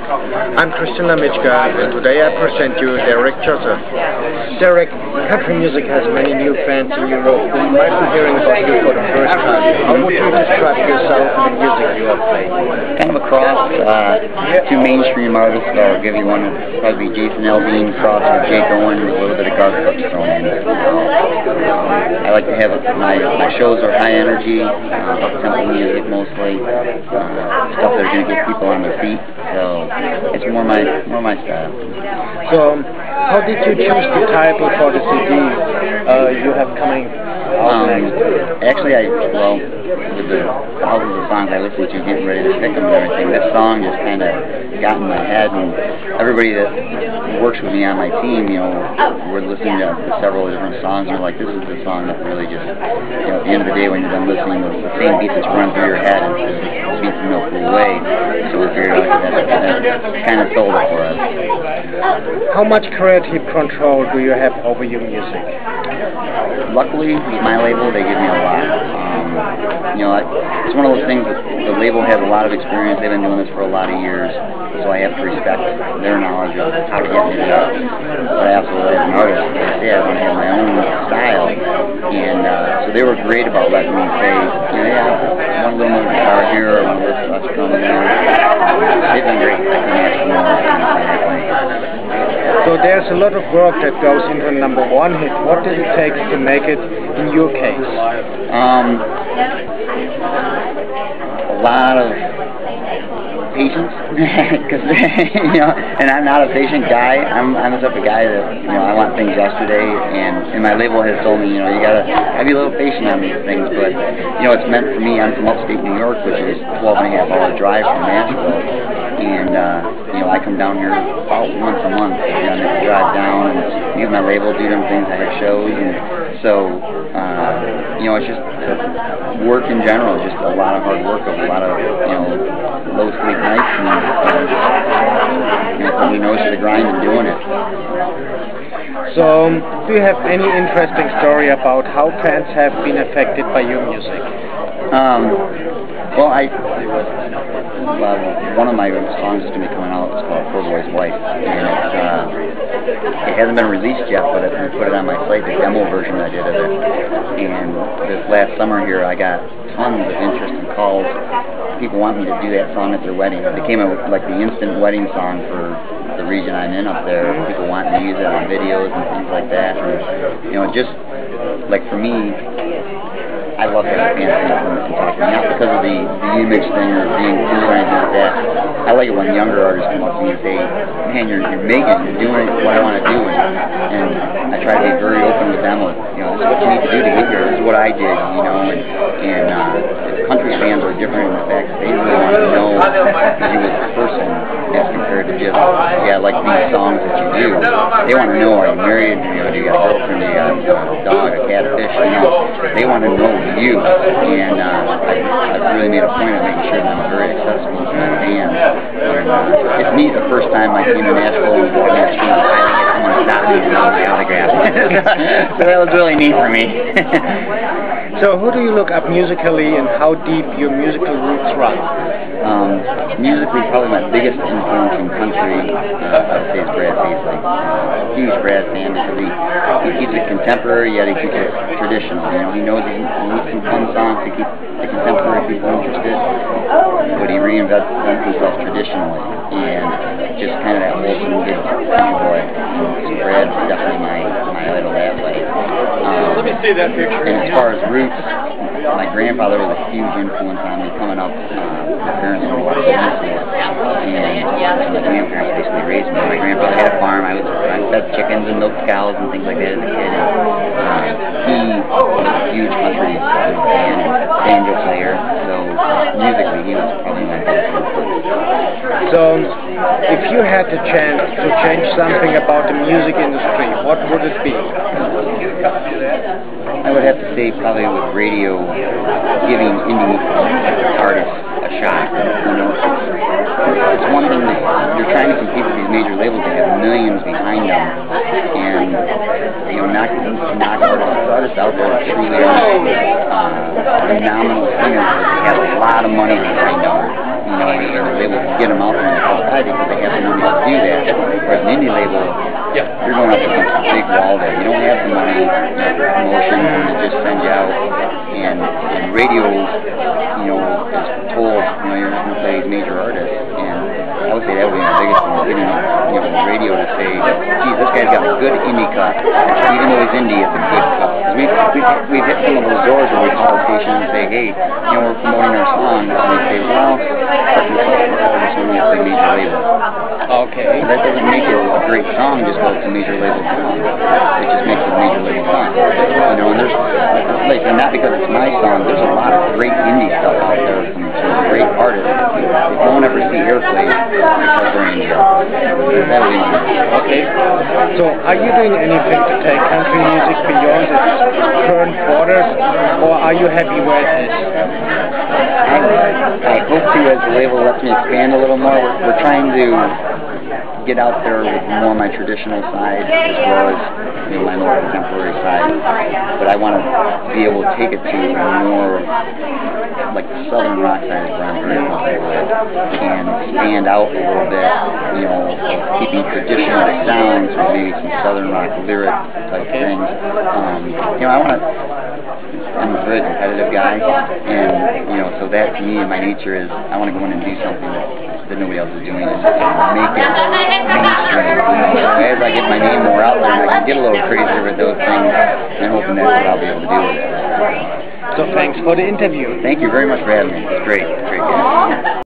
I'm Lamitschka, and today I present you Derek Joseph. Derek, country music has many new fans in Europe who might be hearing about you for the first time. How would you describe yourself and the music you are playing? Kind of across two mainstream artists. I'll give you one, would probably be Jason Aldean, crossed with Jake Owen, and a little bit of Garth Brooks thrown in. I like to have my shows are high energy, up-tempo music mostly, stuff that's going to get people on their feet. So it's more my style. So how did you choose the title for the CD you have coming out next? Actually, with the thousands of songs I listened to, getting ready to pick them and everything, this song just kind of got in my head, and everybody that works with me on my team, we're listening to several different songs, and we're like, this is the song that really just, at the end of the day when you're done listening, the same beat that's running through your head, and it beats the milk away. So we figured out that kind of sold it for us. How much creative control do you have over your music? Luckily, with my label, they give me a lot. It's one of those things that the label has a lot of experience. They've been doing this for a lot of years, so I have to respect their knowledge of how to get me there. But I also, as an artist, like I say, I want to have my own style, and so they were great about letting me say, I want a little more guitar here, or I want this stuff coming in. They've been great. I can ask them more. So there's a lot of work that goes into a #1 hit. What did it take to make it in your case? A lot of patience, because and I'm not a patient guy. I'm the type of guy that I want things yesterday, and my label has told me you gotta be a little patient on these things. But it's meant for me. I'm from upstate New York, which is 12.5-hour drive from Nashville, and I come down here about once a month. I drive down and use my label, do them things. I have shows, and so it's just work in general. Just a lot of hard work, a lot of low sleep nights, and somebody knows the grind and doing it. So, do you have any interesting story about how fans have been affected by your music? One of my songs is going to be coming out. It's called Poor Boy's Wife, and it hasn't been released yet, but we put it on my site, the demo version I did of it. And this last summer here, I got tons of interest and calls. People want me to do that song at their wedding. It became like the instant wedding song for the region I'm in up there. People want me to use it on videos and things like that. And, just like for me, I love having fans come and talk to me, not because of the image thing or being cool or anything like that. I like it when younger artists come up to me and say, man, you're making, you're doing what I want to do, and I try to be very open with them of, this is what you need to do to get here, this is what I did, and country fans are different in the fact that they really want to know you as a person as compared to just, I like these songs that you do. They want to know, are you married, do you got a girlfriend, do you got a dog, a cat, a fish, they want to know you, and I've really made a point of making sure that I'm very accessible to my fans. It's neat the first time I came to Nashville and walked down the street and someone stopped me and gave me my autograph. So that was really neat for me. So who do you look up musically, and how deep your musical roots run? Musically, probably my biggest influence in country, I would say, is Brad Paisley. Huge Brad fan, because he keeps it contemporary, yet he keeps it traditional. He knows he needs some fun songs to keep the contemporary people interested, but he reinvents himself traditionally, and just kind of that wholesome good boy. So Brad's definitely my idol that way. Let me see that picture. And as far as roots, my grandfather was a huge influence on me coming up. My parents were watching Peninsula, and my grandparents basically raised me. My grandfather had a farm. I fed chickens and milked cows and things like that as a kid. And he was a huge country fan and banjo player. So musically, he was probably my biggest influence. So, if you had the chance to change something about the music industry, what would it be? I would have to say probably with radio giving indie artists a shot. It's one thing that you're trying to compete with these major labels that have millions behind them, and not artists out there that truly are phenomenal singers that have a lot of money behind them. And they're able to get them out there in the outside because they up against a big wall there. You don't have the money, promotion, to just send you out. And radio, you know, is told, you know, you're not going to play major artists. And I would say that would be my biggest thing, getting, you know, radio to say, geez, this guy's got a good indie cut. Even though he's indie, it's a good cut. We've hit some of those doors where we call a station and say, hey, you know, we're promoting our song. And they say, well, it's only a major label. Okay. So that doesn't make it a great song just because it's a major label song. It just makes it a major label song. You know, and there's, like, and not because it's my song, there's a lot of great indie stuff out there from some great artists. You won't ever see airplay because we're indie. That would be okay. So, are you doing anything to take country music beyond its current borders, or are you happy where it is? I hope to, as the label lets me expand a little more. We're trying to get out there with more my traditional side as well as, you know, my more contemporary side. But I want to be able to take it to more like the southern rock side where I'm very comfortable with, and stand out a little bit, you know, keeping traditional sounds with maybe some southern rock lyric type things. You know, I'm a very competitive guy, and, you know, so that to me in my nature is I want to go in and do something that nobody else is doing and make it mainstream. So as I get my name more out there and I can get a little crazier with those things, I'm hoping that's what I'll be able to do with it. So thanks for the interview. Thank you very much for having me. It's great. Great.